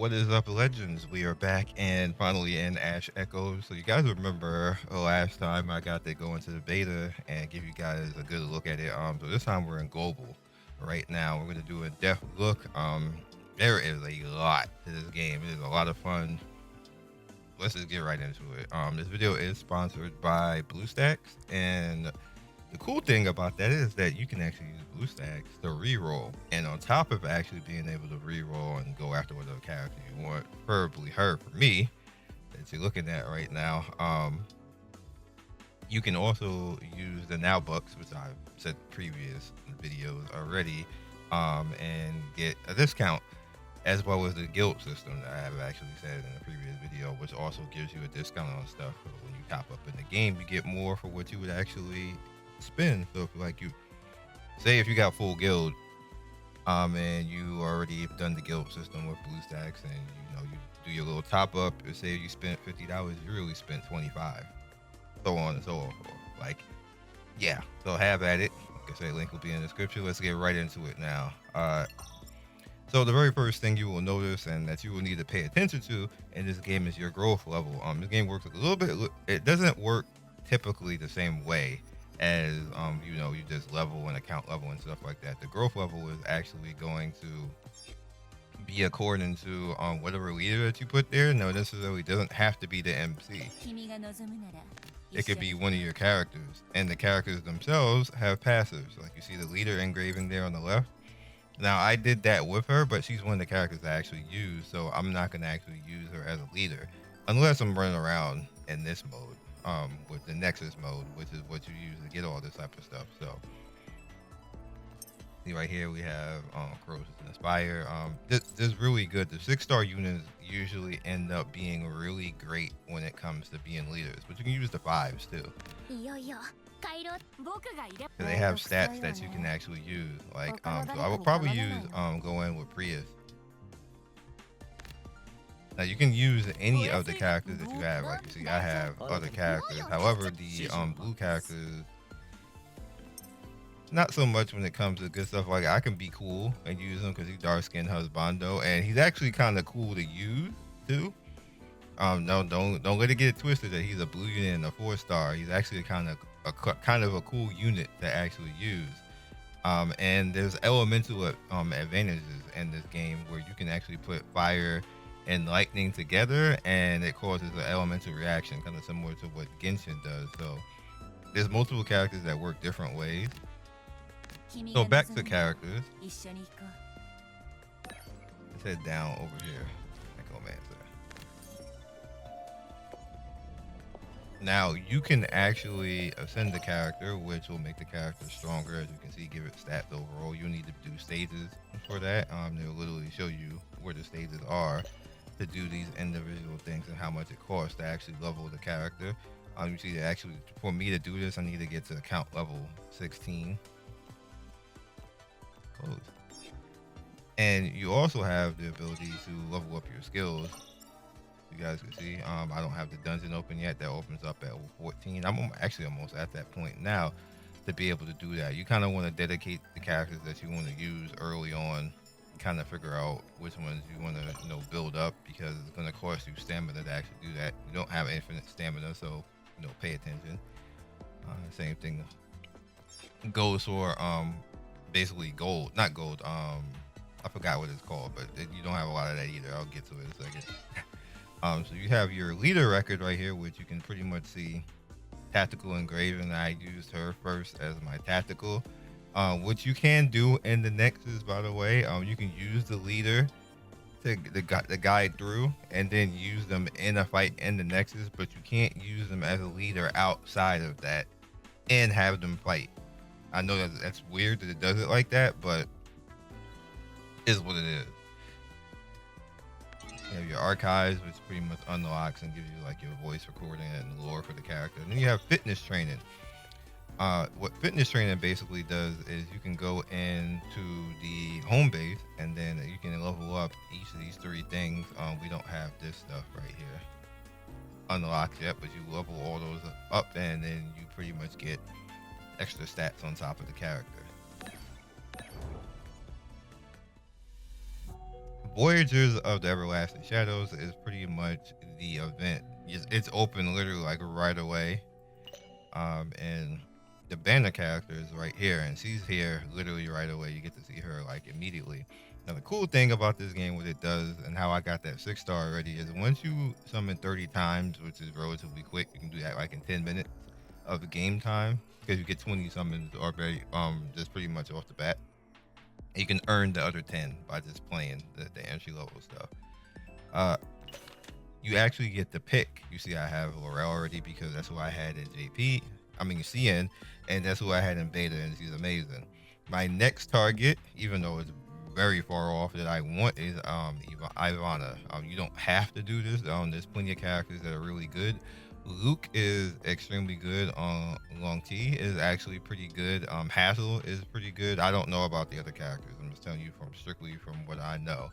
What is up, legends? We are back and finally in Ash Echoes. So you guys remember last time I got to go into the beta and give you guys a good look at it. So this time we're in global. Right now we're gonna do a depth look. There is a lot to this game. It is a lot of fun. Let's just get right into it. This video is sponsored by BlueStacks, and the cool thing about that is that you can actually use BlueStacks to reroll, and on top of actually being able to reroll and go after whatever character you want, preferably her for me, that you're looking at right now. You can also use the Now Bucks, which I've said previous videos already, and get a discount, as well as the guild system that I have actually said in a previous video, which also gives you a discount on stuff. So when you top up in the game, you get more for what you would actually spend. So if like you say if you got full guild, and you already done the guild system with BlueStacks, and you do your little top up, and say you spent $50, you really spent 25, so on and so forth. Like, yeah, so have at it. Like I say, link will be in the description. Let's get right into it now. So the very first thing you will notice and that you will need to pay attention to in this game is your growth level. This game works a little bit. It doesn't work typically the same way as you just level and account level and stuff like that. The growth level is actually going to be according to whatever leader that you put there. No, necessarily doesn't have to be the MC. It could be one of your characters, and the characters themselves have passives. Like you see the leader engraving there on the left. Now I did that with her, but she's one of the characters I actually use, so I'm not gonna actually use her as a leader unless I'm running around in this mode, with the Nexus mode, which is what you use to get all this type of stuff. So see right here we have Crows and Aspire. This is really good. The 6-star units usually end up being really great when it comes to being leaders, but you can use the 5s too. They have stats that you can actually use. Like, so I would probably use go in with Prius. Now you can use any of the characters that you have. Like you see, I have other characters. However, the blue characters, not so much when it comes to good stuff. Like I can be cool and use him because he's dark skinned husbando, and he's actually kind of cool to use too. No, don't let it get twisted that he's a blue unit and a 4-star. He's actually kind of a cool unit to actually use. And there's elemental advantages in this game where you can actually put fire and lightning together, and it causes an elemental reaction, kind of similar to what Genshin does. So there's multiple characters that work different ways. So back to characters. Let's head down over here. Echomancer. Now you can actually ascend the character, which will make the character stronger. As you can see, give it stats overall. You need to do stages for that. They'll literally show you where the stages are to do these individual things and how much it costs to actually level the character. You see that actually for me to do this, I need to get to account level 16. Close. And you also have the ability to level up your skills. You guys can see I don't have the dungeon open yet. That opens up at 14. I'm actually almost at that point now to be able to do that. You kind of want to dedicate the characters that you want to use early on, kind of figure out which ones you want to build up, because it's going to cost you stamina to actually do that. You don't have infinite stamina, so pay attention. Same thing goes for basically gold, not gold. I forgot what it's called, but you don't have a lot of that either. I'll get to it in a second. So you have your leader record right here, which you can pretty much see tactical engraving. I used her first as my tactical, which you can do in the Nexus, by the way. You can use the leader to the guide through, and then use them in a fight in the Nexus, but you can't use them as a leader outside of that and have them fight. I know that that's weird that it does it like that, but is what it is. You have your archives, which pretty much unlocks and gives you like your voice recording and lore for the character. And then you have fitness training. What fitness training basically does is you can go into the home base, and then you can level up each of these 3 things. We don't have this stuff right here unlocked yet, but you level all those up, and then you pretty much get extra stats on top of the character. Voyages of the Everlasting Shadows is pretty much the event. It's open literally like right away. And the banner character is right here, and she's here literally right away. You get to see her like immediately. Now the cool thing about this game, what it does, and how I got that 6-star already, is once you summon 30 times, which is relatively quick, you can do that like in 10 minutes of the game time because you get 20 summons already, just pretty much off the bat. You can earn the other 10 by just playing the entry level stuff. You actually get to pick. You see, I have Laurel already because that's who I had in JP. I mean Scion, and that's who I had in beta, and she's amazing. My next target, even though it's very far off that I want, is Ivana. You don't have to do this. There's plenty of characters that are really good. Luke is extremely good. Long T is actually pretty good. Hazel is pretty good. I don't know about the other characters. I'm just telling you from strictly from what I know.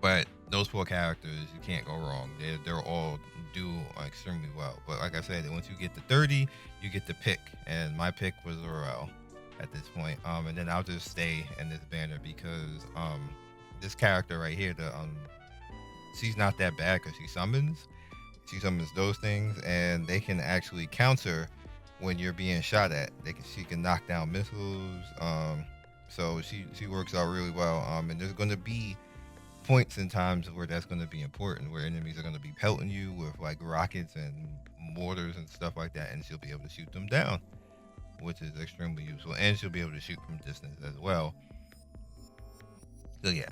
But those 4 characters, you can't go wrong. They're all do extremely well. But like I said, once you get to 30, you get to pick, and my pick was Laurel at this point. And then I'll just stay in this banner because this character right here, she's not that bad because she summons those things, and they can actually counter when you're being shot at. She can knock down missiles. So she works out really well. And there's going to be points in times where that's going to be important, where enemies are going to be pelting you with like rockets and mortars and stuff like that, and she'll be able to shoot them down, which is extremely useful. And she'll be able to shoot from distance as well. So yeah.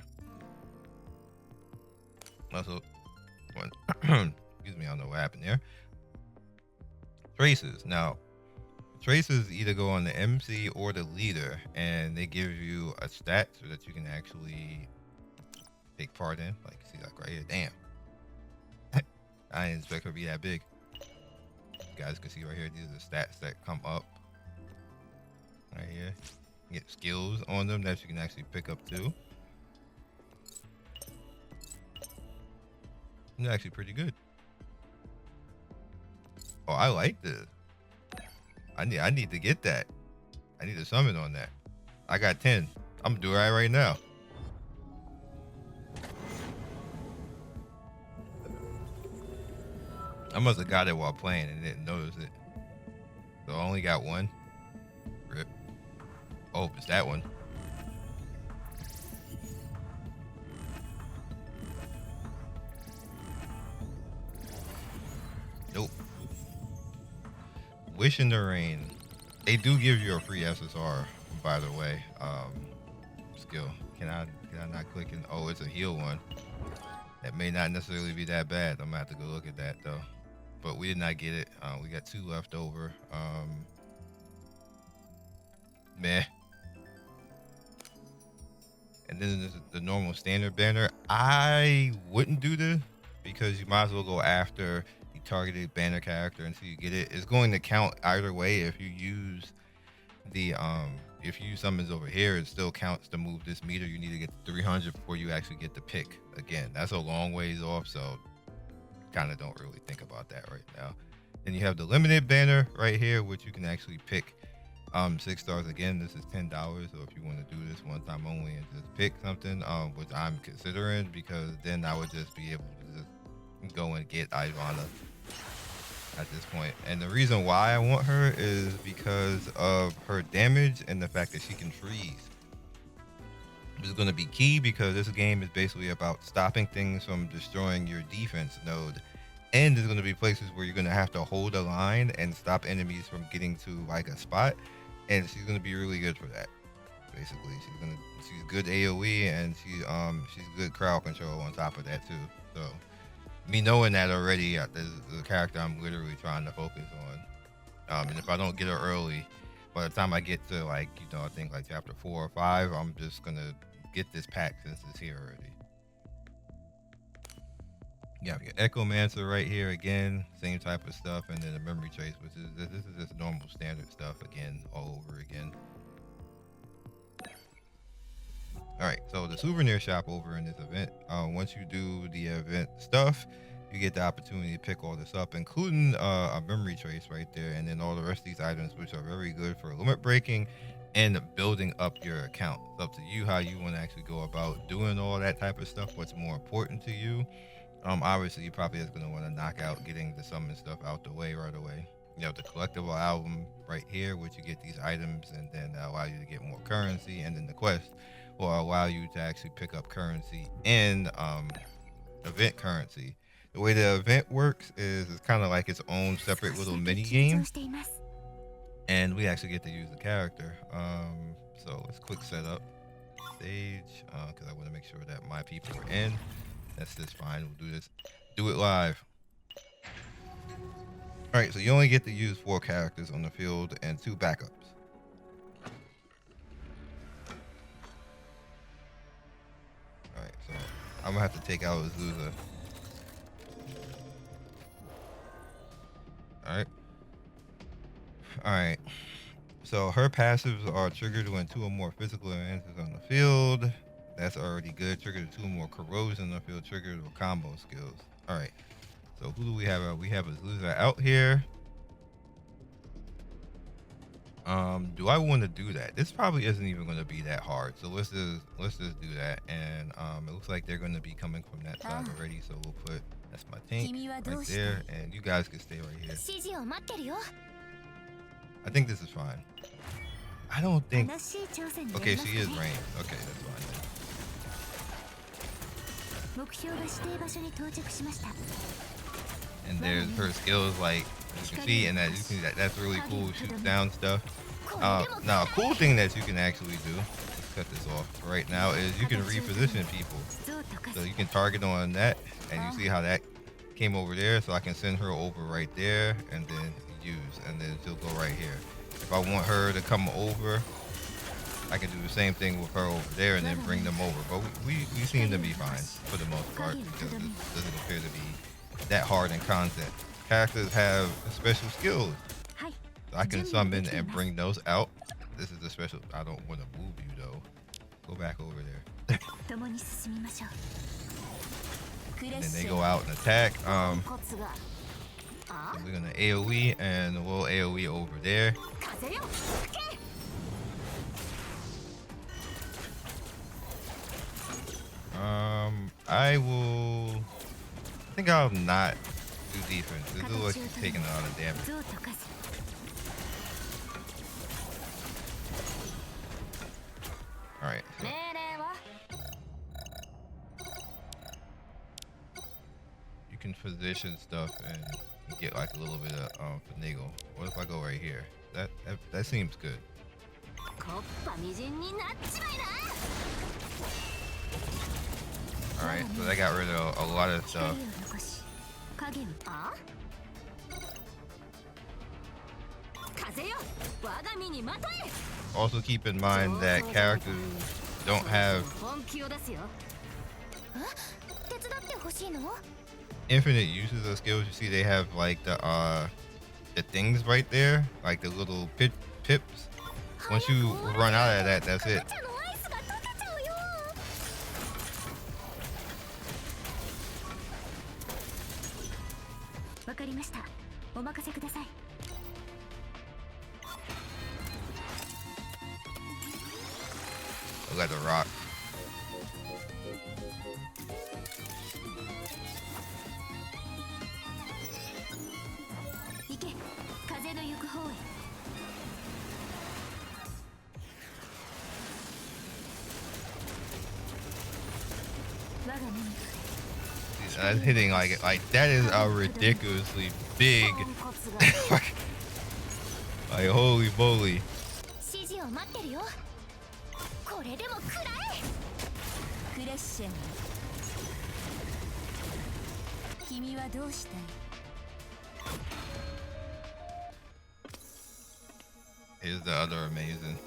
Also, excuse me, I don't know what happened there. Traces. Now, traces either go on the MC or the leader, and they give you a stat so that you can actually take part in. Like, see, like right here. Damn. I didn't expect her to be that big. You guys can see right here, these are the stats that come up. Right here. You get skills on them that you can actually pick up too. It's actually pretty good. Oh, I like this. I need to get that. I need to summon on that. I got 10. I'm gonna do it right now. I must have got it while playing and didn't notice it. So I only got 1. Rip. Oh, it's that one. Nope. Wish in the Rain. They do give you a free SSR, by the way. Skill. Can I not click in? Oh, it's a heal one. That may not necessarily be that bad. I'm gonna have to go look at that though. But we did not get it. We got 2 left over. Meh. And then there's the normal standard banner. I wouldn't do this because you might as well go after the targeted banner character until you get it. It's going to count either way. If you use the if you use summons over here, it still counts to move this meter. You need to get to 300 before you actually get the pick again. That's a long ways off, so kind of don't really think about that right now. Then you have the limited banner right here, which you can actually pick 6 stars again. This is $10, so if you want to do this one time only and just pick something, which I'm considering, because then I would just be able to just go and get Ivana at this point. And the reason why I want her is because of her damage and the fact that she can freeze. This is going to be key because this game is basically about stopping things from destroying your defense node. And there's going to be places where you're going to have to hold a line and stop enemies from getting to like a spot. And she's going to be really good for that. Basically, she's good AoE, and she's good crowd control on top of that too. So me knowing that already, this is a character I'm literally trying to focus on. And if I don't get her early, by the time I get to like, I think like chapter 4 or 5, I'm just gonna get this pack since it's here already. Yeah, we got Echomancer right here again, same type of stuff, and then the memory trace, which is this is just normal standard stuff again, all over again. All right, so the souvenir shop over in this event, once you do the event stuff, you get the opportunity to pick all this up, including a memory trace right there, and then all the rest of these items, which are very good for limit breaking and building up your account. It's up to you how you want to actually go about doing all that type of stuff. What's more important to you? Obviously, you probably is going to want to knock out getting the summon stuff out the way right away. You have the collectible album right here, which you get these items, and then allow you to get more currency, and then the quest will allow you to actually pick up currency in event currency. The way the event works is it's kind of like its own separate little mini game, and we actually get to use the character. So let's quick set up stage because I want to make sure that my people are in. That's just fine. We'll do it live. All right, so you only get to use 4 characters on the field and 2 backups. All right, so I'm gonna have to take out Azusa. All right. So her passives are triggered when 2 or more physical advances on the field. That's already good. Triggered 2 or more corrosion on the field. Triggered with combo skills. All right. So who do we have? We have Azusa out here. Do I want to do that? This probably isn't even going to be that hard. So let's just do that. And it looks like they're going to be coming from that side already. So we'll put that's my tank right there, and you guys can stay right here. I think this is fine. I don't think. Okay, she is ranged. Okay, that's fine. And there's her skills, like you can see, and that you can see that's really cool. Shoots down stuff. Now, a cool thing that you can actually do. Let's cut this off right now. Is you can reposition people. So you can target on that, and you see how that came over there. So I can send her over right there, and then use, and then she'll go right here. If I want her to come over, I can do the same thing with her over there and then bring them over. But we seem to be fine for the most part because it doesn't appear to be that hard in content. Characters have special skills. So I can summon and bring those out. This is the special. I don't want to move you though. Go back over there. And then they go out and attack. So we're gonna AoE, and we'll AoE over there. I think I'll not do defense. This looks like she's taking a lot of damage. Alright. So. You can position stuff and get like a little bit of finagle. What if I go right here? That seems good. Alright, so that got rid of a lot of stuff. Also keep in mind that characters don't have infinite uses of skills. You see they have like the things right there, like the little pips. Once you run out of that, that's it. Look at the rock. That's hitting like that is a ridiculously big. Like holy moly. Here's the other amazing.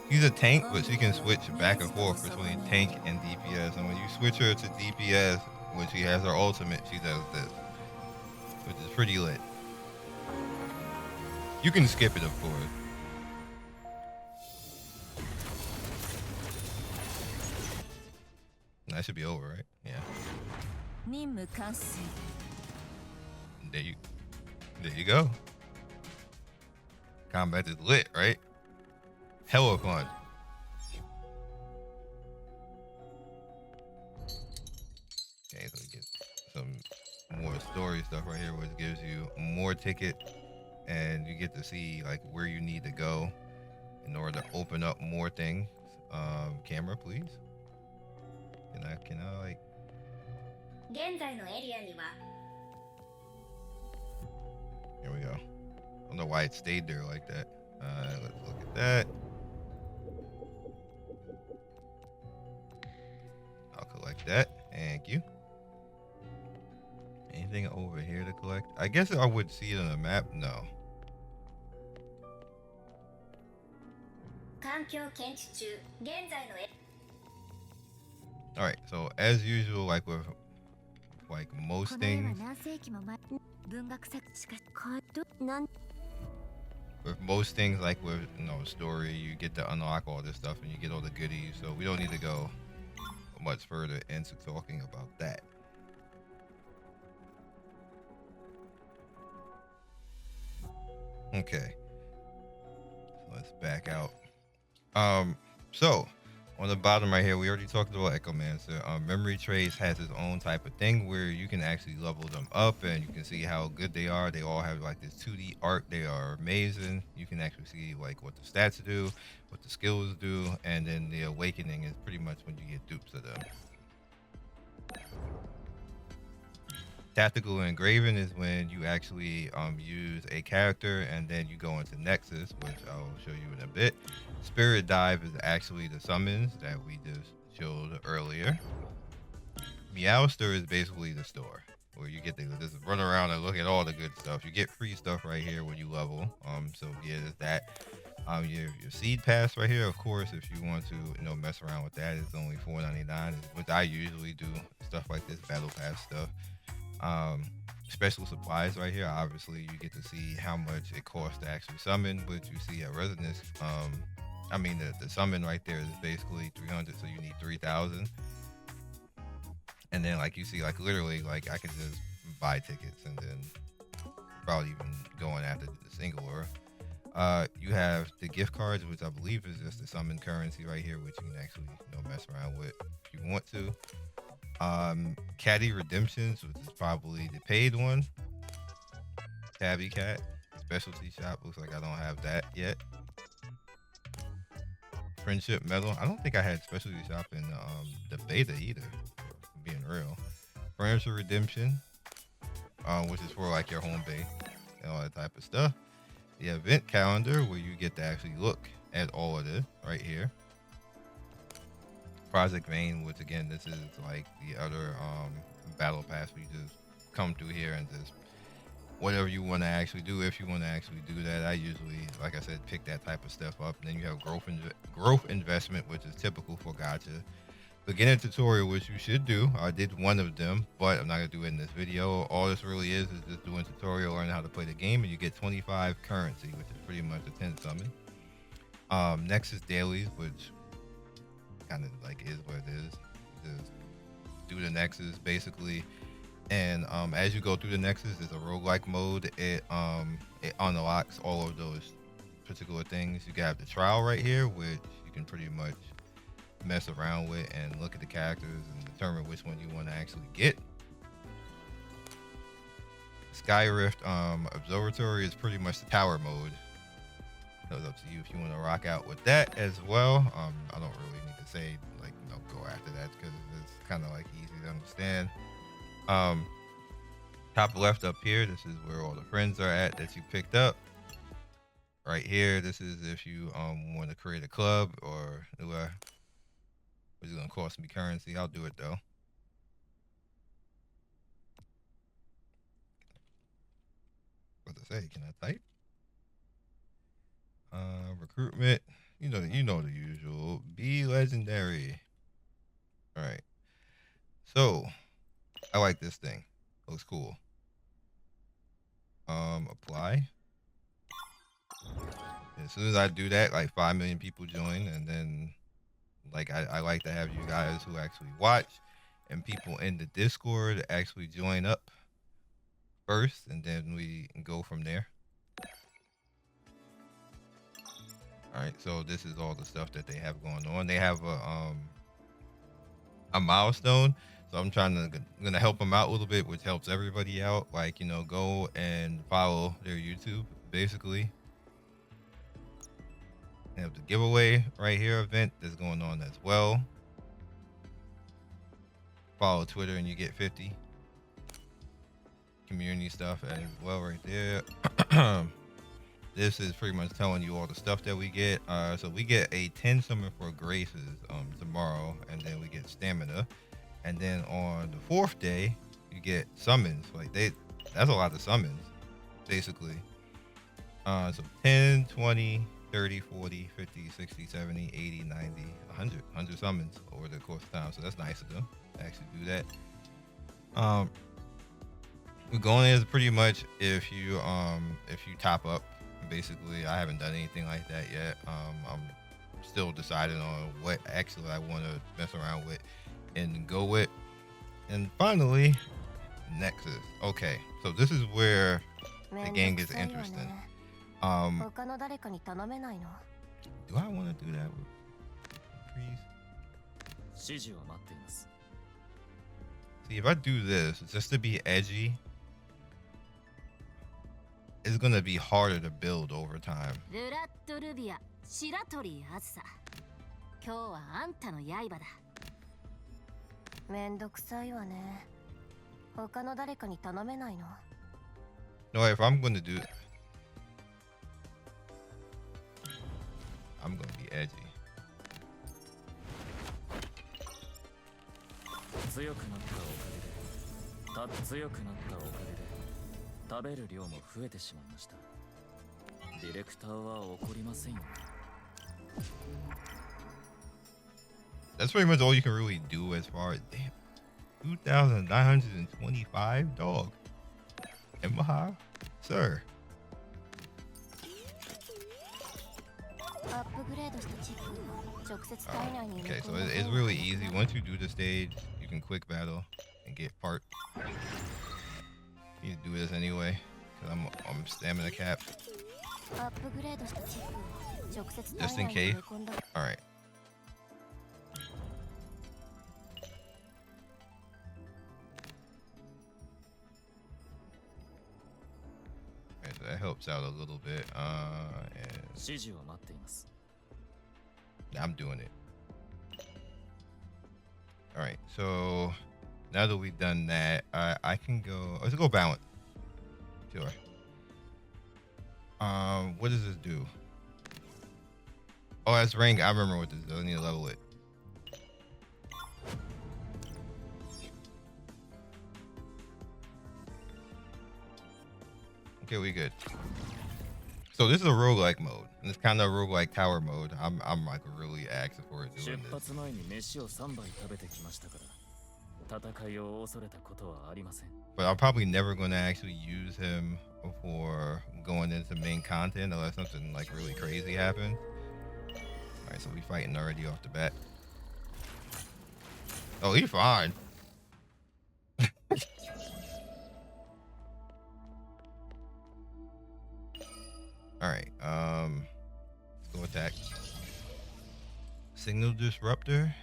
She's a tank, but she can switch back and forth between tank and DPS. And when you switch her to DPS, when she has her ultimate, she does this, which is pretty lit. You can skip it, of course. That should be over, right? Yeah. There you, there you go. Combat is lit, right? Hella fun. Okay, so we get some more story stuff right here, which gives you more ticket, and you get to see like where you need to go in order to open up more things. Camera, please. Can I like? Here we go. I don't know why it stayed there like that. Let's look at that. I'll collect that. Thank you. Anything over here to collect? I guess I would see it on the map. No. All right. So as usual, like with like most things, like with story, you get to unlock all this stuff and you get all the goodies. So we don't need to go much further into talking about that. Okay, so let's back out. So on the bottom right here, we already talked about Echomancer. Memory Trace has its own type of thing where you can actually level them up and you can see how good they are. They all have like this 2D art. They are amazing. You can actually see like what the stats do, what the skills do, and then the awakening is pretty much when you get dupes of them. Tactical engraving is when you actually use a character and then you go into Nexus, which I'll show you in a bit. Spirit Dive is actually the summons that we just showed earlier. Meowster is basically the store where you get to just run around and look at all the good stuff. You get free stuff right here when you level. So yeah, there's that. Your S.E.E.D pass right here, of course, if you want to mess around with that, it's only $4.99, which I usually do stuff like this battle pass stuff. Special supplies right here, obviously you get to see how much it costs to actually summon, but you see at resonance, the summon right there is basically 300, so you need 3,000. And then like you see, like literally, like I could just buy tickets and then probably even going after the singular. You have the gift cards, which I believe is just the summon currency right here, which you can actually mess around with if you want to. Caddy Redemptions, which is probably the paid one. Tabby Cat specialty shop, looks like I don't have that yet. Friendship Medal, I don't think I had specialty shop in the beta either, being real. Furniture Redemption, which is for like your home base and all that type of stuff. The event calendar, where you get to actually look at all of this right here. Project Vein, which again, this is like the other battle pass where you just come through here and just whatever you want to actually do. If you want to actually do that, I usually, like I said, pick that type of stuff up. And then you have growth investment, which is typical for gacha. Beginner tutorial, which you should do. I did one of them, but I'm not gonna do it in this video. All this really is just doing tutorial, learning how to play the game, and you get 25 currency, which is pretty much a 10 summon. Nexus dailies, which kind of like is what it is. Just do the Nexus basically, and as you go through the Nexus, it's a roguelike mode. It unlocks all of those particular things. You got the trial right here, which you can pretty much mess around with and look at the characters and determine which one you want to actually get. Sky Rift Observatory is pretty much the tower mode. So it's up to you if you want to rock out with that as well. I don't really need to say like go after that because it's kind of like easy to understand. Top left up here, this is where all the friends are at that you picked up. Right here, this is if you want to create a club or which is gonna cost me currency. I'll do it though. What to say? Can I type? Recruitment. You know the usual. Be legendary. All right. So I like this thing. Looks cool. Apply. As soon as I do that, like 5 million people join, and then like I like to have you guys who actually watch and people in the Discord actually join up first, and then we go from there. All right, so this is all the stuff that they have going on. They have a milestone, so I'm gonna help them out a little bit, which helps everybody out. Like, you know, go and follow their YouTube, basically. They have the giveaway right here event that's going on as well. Follow Twitter and you get 50 community stuff as well right there. This is pretty much telling you all the stuff that we get. So we get a 10 summon for Graces tomorrow, and then we get stamina. And then on the 4th day, you get summons. Like that's a lot of summons, basically. So 10, 20, 30, 40, 50, 60, 70, 80, 90, 100 summons over the course of time. So that's nice of them to actually do that. We're going is pretty much if you top up. Basically, I haven't done anything like that yet. I'm still deciding on what actually I want to mess around with and go with. And finally, Nexus. Okay, so this is where the game gets interesting. Do I want to do that with Freeze? See, if I do this just to be edgy, it's gonna be harder to build over time. No, if I'm gonna do it, I'm gonna be edgy. That's pretty much all you can really do as far as 2,925 dog. Emma, sir. Okay, so it's really easy. Once you do the stage, you can quick battle and get part. You need to do this anyway, because I'm stamina capped. Just in case. Alright. Okay, so that helps out a little bit. And I'm doing it. Alright, so now that we've done that, I can go. Let's go balance. Sure. What does this do? Oh, that's rank. I remember what this does. I need to level it. Okay, we good. So this is a roguelike mode, and it's kind of a roguelike tower mode. I'm like really asking for it doing this. But I'm probably never going to actually use him for going into main content unless something like really crazy happens. Alright, so we fighting already off the bat. Oh, he's fine. Alright, let's go attack. Signal disruptor.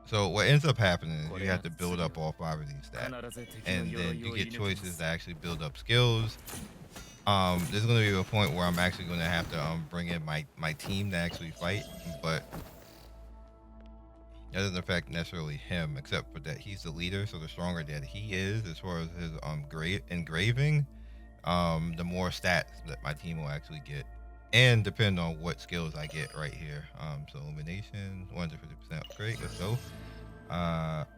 So what ends up happening is you have to build up all 5 of these stats, and then you get choices to actually build up skills. There's going to be a point where I'm actually going to have to bring in my team to actually fight, but that doesn't affect necessarily him, except for that he's the leader. So the stronger that he is as far as his engraving, the more stats that my team will actually get. And depending on what skills I get right here. So illumination, 150% upgrade. Let's go. Let's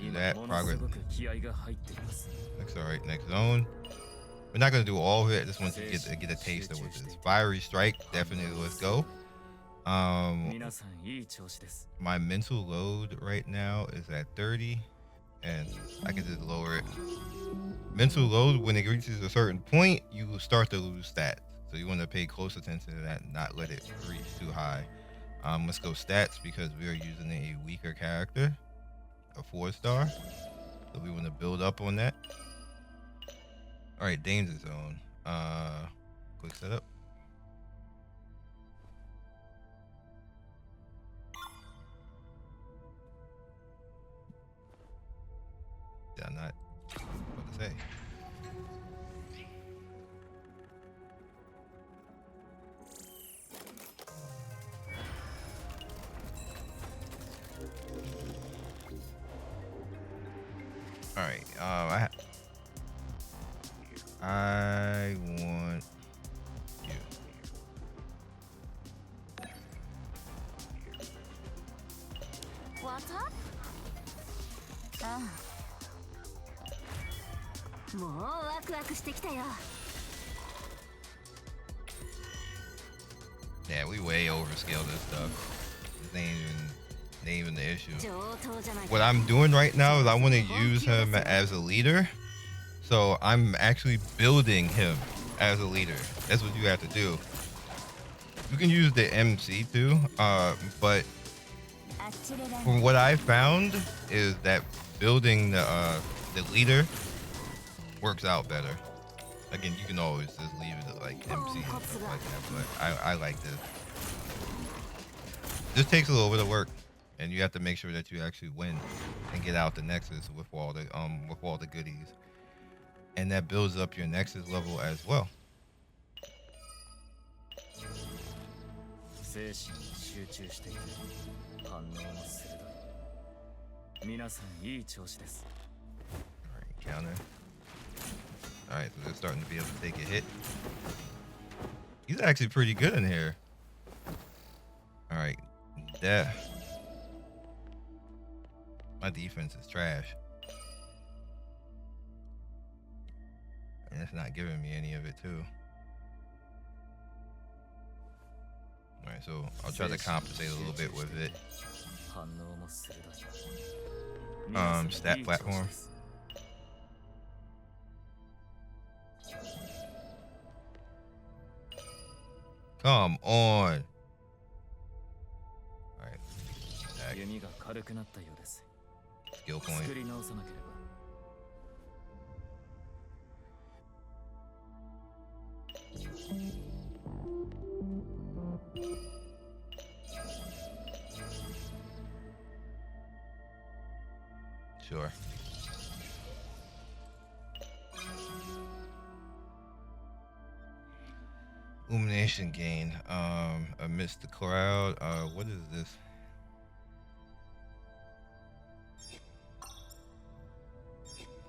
do that. Progress. Alright, next zone. We're not gonna do all of it. I just want to get a taste of what this. Fiery strike, definitely. Let's go. My mental load right now is at 30. and I can just lower it. Mental load, when it reaches a certain point, you will start to lose stats. So you want to pay close attention to that and not let it reach too high. Let's go stats because we are using a weaker character, a 4-star. So we want to build up on that. All right, danger zone. Quick setup. Did I not? What to say? All right. I want you. What up? Yeah, we way overscale this stuff. This ain't even the issue. What I'm doing right now is I want to use him as a leader. So I'm actually building him as a leader. That's what you have to do. You can use the MC too, but from what I found is that building the leader works out better. Again, you can always just leave it like MC and stuff like that, but I like this. This takes a little bit of work, and you have to make sure that you actually win and get out the Nexus with all the goodies, and that builds up your Nexus level as well. Alright, counter. Alright, so they're starting to be able to take a hit. He's actually pretty good in here. Alright, that. My defense is trash. And it's not giving me any of it too. Alright, so I'll try to compensate a little bit with it. Stat platform. Come on. Alright. Skill point. Sure. Illumination gain. Amidst the crowd. What is this?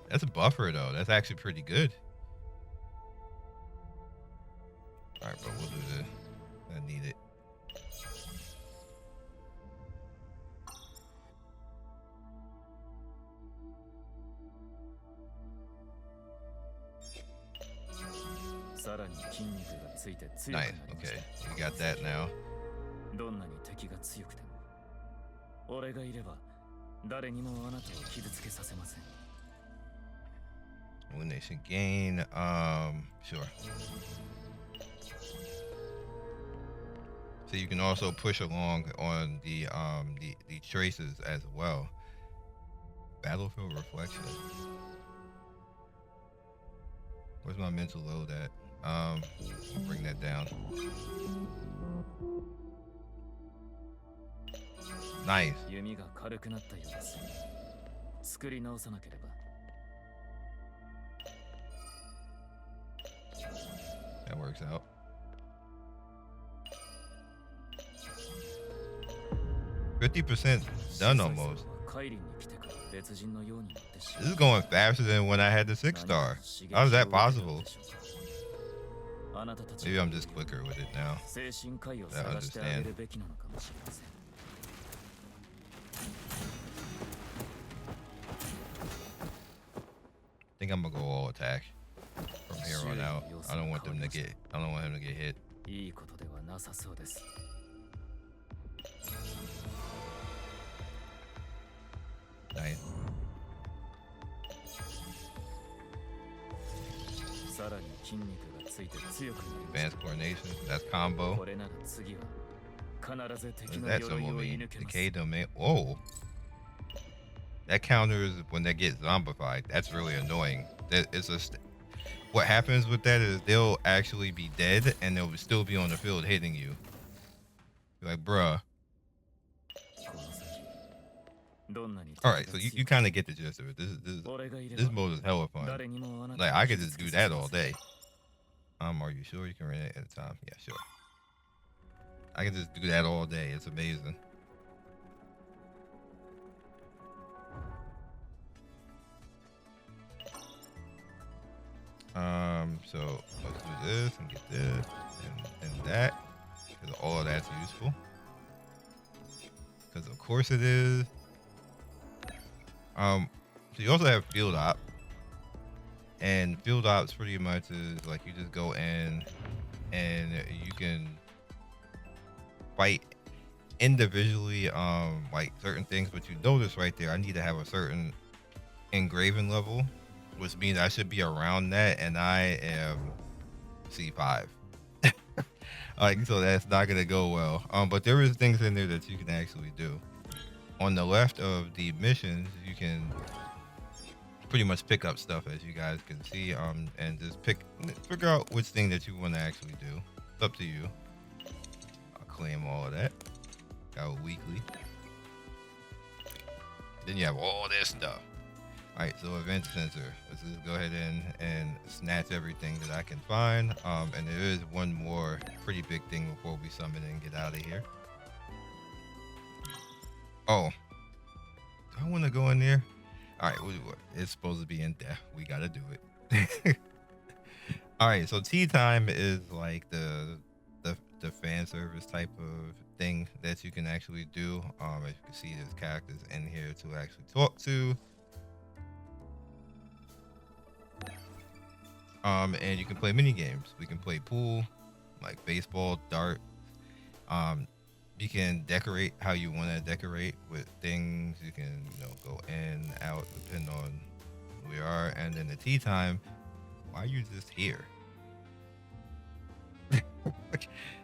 That's a buffer though. That's actually pretty good. Alright, but we'll do this. I need it. Nice, okay. We got that now. Illumination gain, sure. So you can also push along on the traces as well. Battlefield reflection. Where's my mental load at? Bring that down. Nice. That works out. %50 done almost. This is going faster than when I had the 6-star. How is that possible? Maybe I'm just quicker with it now. I understand. I think I'm gonna go all attack from here on out. I don't want him to get hit. Nice. Advanced coordination. That's combo. What does that symbol mean? Decay domain. Whoa. That counters when they get zombified. That's really annoying. That is a. What happens with that is they'll actually be dead and they'll still be on the field hitting you. You're like, bruh. Alright, so you kind of get the gist of it. This mode is hella fun. Like, I could just do that all day. Are you sure you can run it at a time? Yeah, sure. I can just do that all day. It's amazing. So let's do this and get this and that, because all of that's useful. Because of course it is. So you also have field op, and field ops pretty much is like you just go in and you can fight individually like certain things, but you notice right there I need to have a certain engraving level, which means I should be around that, and I am C5. Like, so that's not gonna go well. But there is things in there that you can actually do. On the left of the missions, you can pretty much pick up stuff, as you guys can see, and just figure out which thing that you want to actually do. It's up to you. I'll claim all of that. Got a weekly. Then you have all this stuff. Alright, so event sensor. Let's just go ahead and snatch everything that I can find. And there is one more pretty big thing before we summon and get out of here. Oh. Do I want to go in there? Alright, it's supposed to be in there. We gotta do it. Alright, so tea time is like the fan service type of thing that you can actually do. As you can see, there's characters in here to actually talk to. And you can play mini games. We can play pool, like baseball, dart. You can decorate how you want to decorate with things. You can, go in, out, depending on who we are. And then the tea time, why are you just here?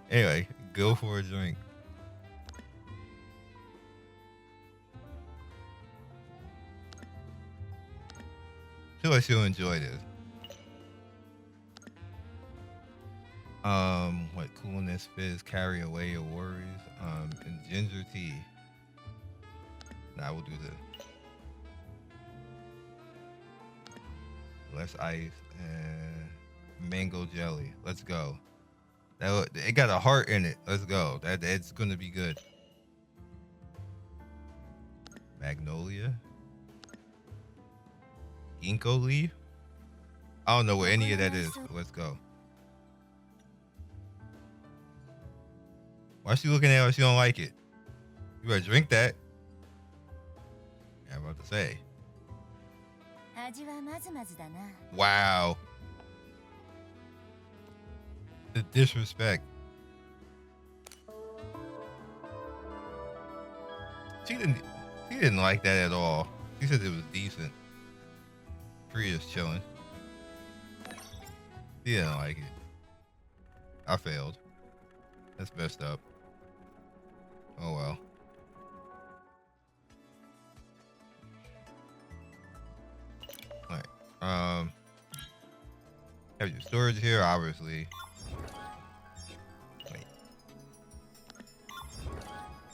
Anyway, go for a drink. I feel like you'll enjoy this. What coolness fizz carry away your worries. And ginger tea. Nah, we'll do this. Less ice and mango jelly. Let's go. It got a heart in it. Let's go. That's gonna be good. Magnolia. Ginkgo leaf. I don't know where any of that is, but let's go. Why is she looking at it? She don't like it. You better drink that. Yeah, I'm about to say. Wow. The disrespect. She didn't like that at all. She said it was decent. Priya's chilling. She didn't like it. I failed. That's messed up. Oh well. Alright. Have your storage here, obviously. Wait.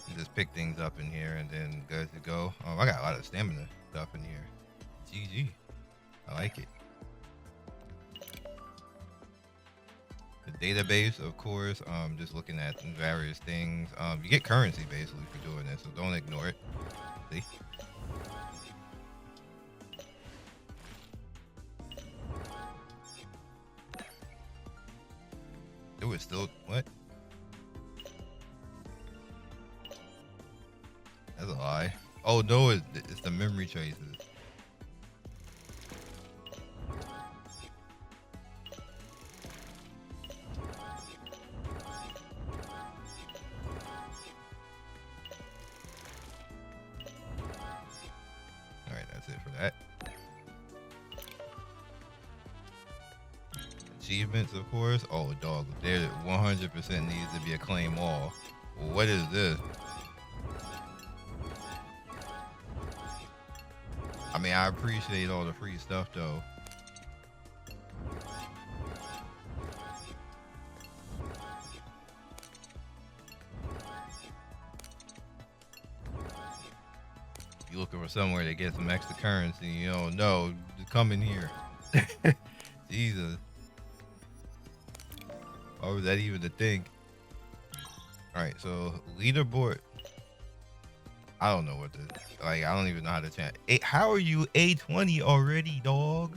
You just pick things up in here and then good to go. I got a lot of stamina stuff in here. GG. I like it. The database, of course, just looking at various things. You get currency basically for doing this, so don't ignore it. See? It was still what? That's a lie. Oh no, it's the memory traces. achievements, of course. Oh, dog, there 100% needs to be a claim all. What is this? I mean, I appreciate all the free stuff, though. You looking for somewhere to get some extra currency, you don't know, just come in here. Jesus. Why was that even the thing? Alright, so leaderboard. I don't know what to, like, I don't even know how to chat. How are you A20 already, dog?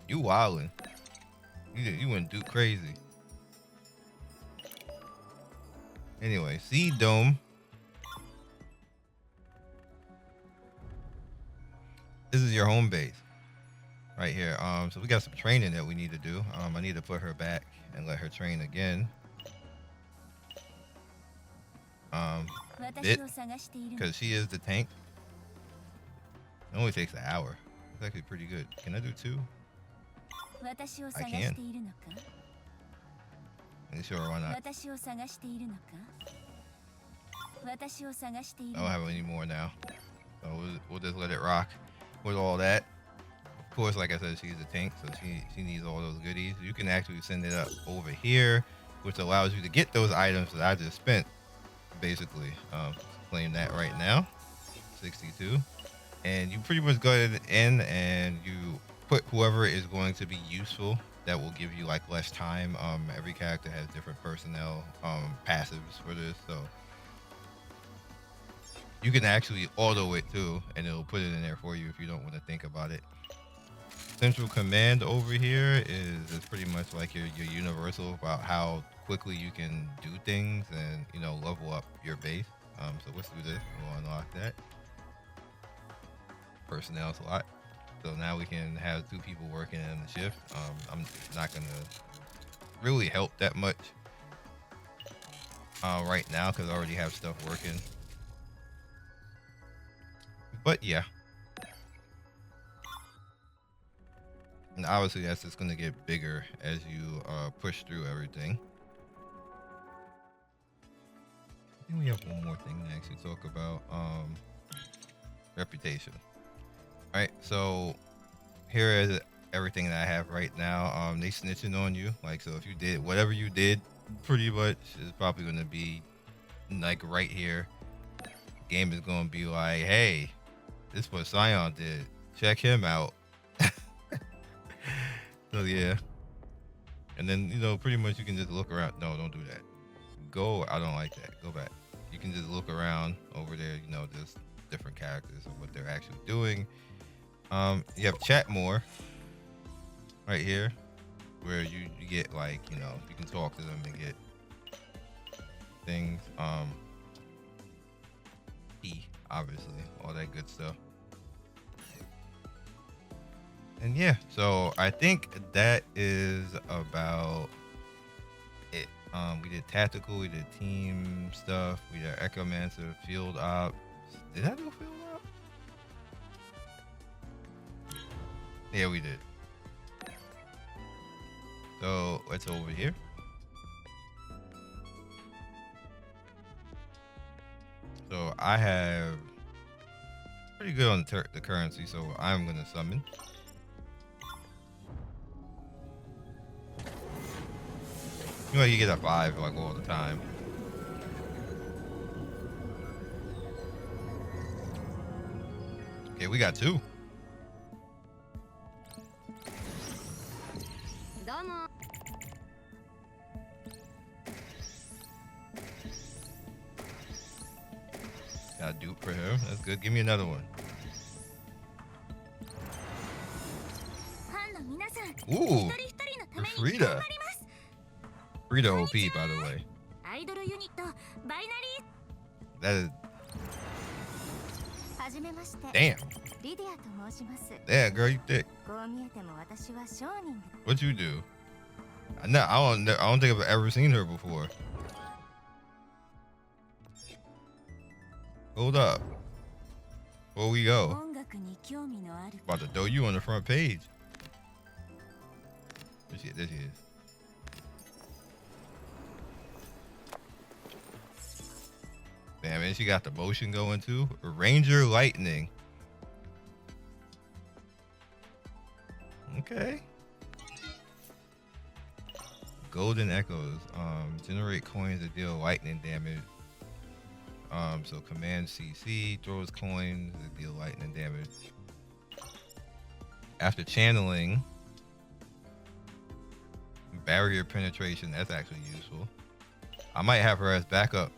You wildin'. You went do crazy. Anyway, S.E.E.D Dome. This is your home base. Right here. So we got some training that we need to do. I need to put her back and let her train again. Because she is the tank. It only takes an hour. It's actually pretty good. Can I do 2? I can. Sure, why not? I don't have any more now. So we'll just let it rock with all that. Of course, like I said, she's a tank, so she needs all those goodies. You can actually send it up over here, which allows you to get those items that I just spent, basically. Claim that right now. 62. And you pretty much go ahead in and you put whoever is going to be useful. That will give you like less time. Every character has different personnel passives for this, so you can actually auto it too, and it'll put it in there for you if you don't want to think about it. Central command over here is pretty much like your universal about how quickly you can do things and, you know, level up your base. So let's do this. We'll unlock that personnel slot. So now we can have 2 people working in the shift. I'm not gonna really help that much right now because I already have stuff working. But yeah. And obviously that's just gonna get bigger as you push through everything. I think we have one more thing to actually talk about. Reputation. Alright, so here is everything that I have right now. They snitching on you. Like, so if you did whatever you did, pretty much is probably gonna be like right here. Game is gonna be like, hey, this is what Scion did. Check him out. So yeah. And then, you know, pretty much you can just look around. No, don't do that. Go. I don't like that. Go back. You can just look around over there, you know, just different characters and what they're actually doing. You have chat more right here where you get, like, you know, you can talk to them and get things. Obviously, all that good stuff. And yeah, so I think that is about it. We did tactical, we did team stuff, we did Echomancer, field ops. Did I do field ops? Yeah, we did. So what's over here? So I have pretty good on the currency, so I'm gonna summon. You know, you get a 5 like all the time. Okay, we got 2. Got a dupe for him. That's good. Give me another one. Ooh, for Frida. Frida OP, by the way. That is. Damn. Yeah, girl, you thick. What you do? I don't think I've ever seen her before. Hold up. Where we go? About to throw you on the front page. This is. Damn, and she got the motion going too. Ranger lightning. Okay. Golden echoes. Generate coins that deal lightning damage. So command CC throws coins that deal lightning damage. After channeling, barrier penetration. That's actually useful. I might have her as backup.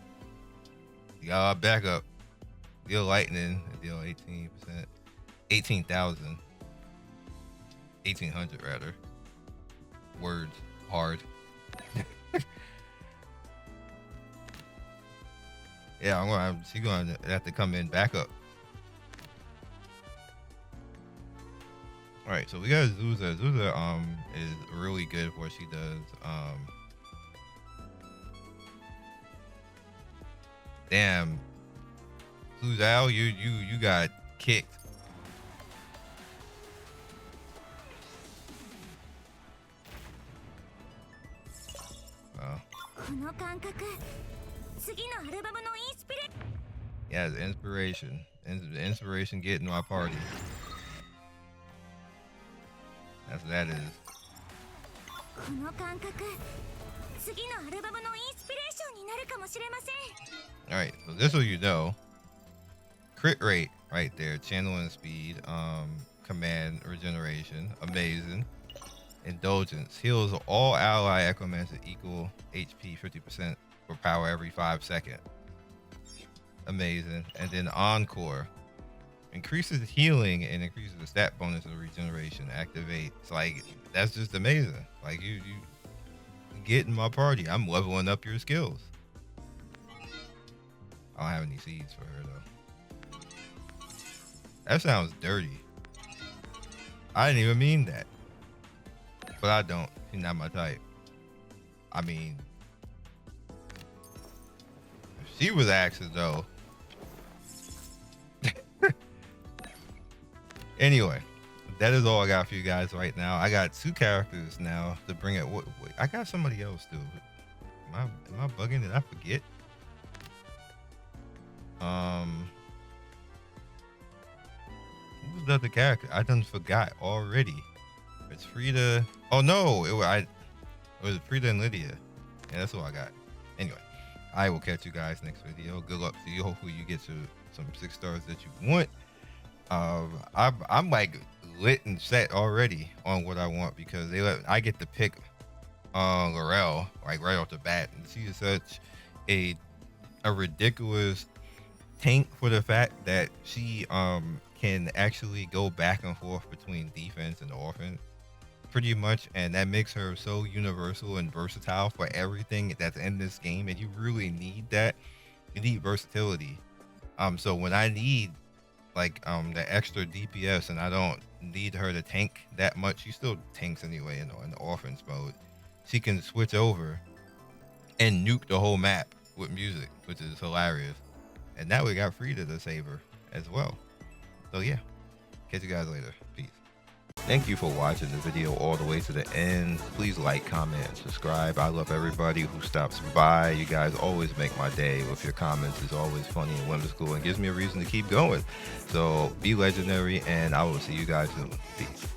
You got our backup. Deal lightning. Deal 18%. 18,000. 1,800 rather. Words hard. Yeah, she's gonna have to come in backup. All right, so we got Zuza. Zuza is really good for what she does. Damn, Suzal, you got kicked. Well. Yeah, it's inspiration. Inspiration getting my party. That's what that is. Alright, so this will you know. Crit rate right there. Channeling speed. Command regeneration. Amazing. Indulgence. Heals all ally Echomancer equal HP 50% for power every 5 seconds. Amazing. And then Encore. Increases healing and increases the stat bonus of regeneration. Activates. Like, that's just amazing. Like, you get in my party. I'm leveling up your skills. I don't have any seeds for her, though. That sounds dirty. I didn't even mean that. But I don't. She's not my type. I mean, if she was Axis, though. Anyway, that is all I got for you guys right now. I got 2 characters now to bring it. Wait, I got somebody else too. Am I bugging? Did I forget? Who's the other character? I done forgot already. It's Frida. Oh no, it was Frida and Lydia. Yeah, that's all I got. Anyway, I will catch you guys next video. Good luck to you. Hopefully you get to some 6 stars that you want. I'm like lit and set already on what I want because I get to pick Laurel like right off the bat, and she is such a ridiculous tank for the fact that she can actually go back and forth between defense and offense pretty much, and that makes her so universal and versatile for everything that's in this game, and you really need that. You need versatility. So when I need like the extra DPS and I don't need her to tank that much, she still tanks anyway in the offense mode. She can switch over and nuke the whole map with music, which is hilarious. And now we got Frida to save her as well. So yeah, catch you guys later. Peace. Thank you for watching the video all the way to the end. Please like, comment, and subscribe. I love everybody who stops by. You guys always make my day with your comments. It's always funny and whimsical and gives me a reason to keep going. So be legendary, and I will see you guys soon. Peace.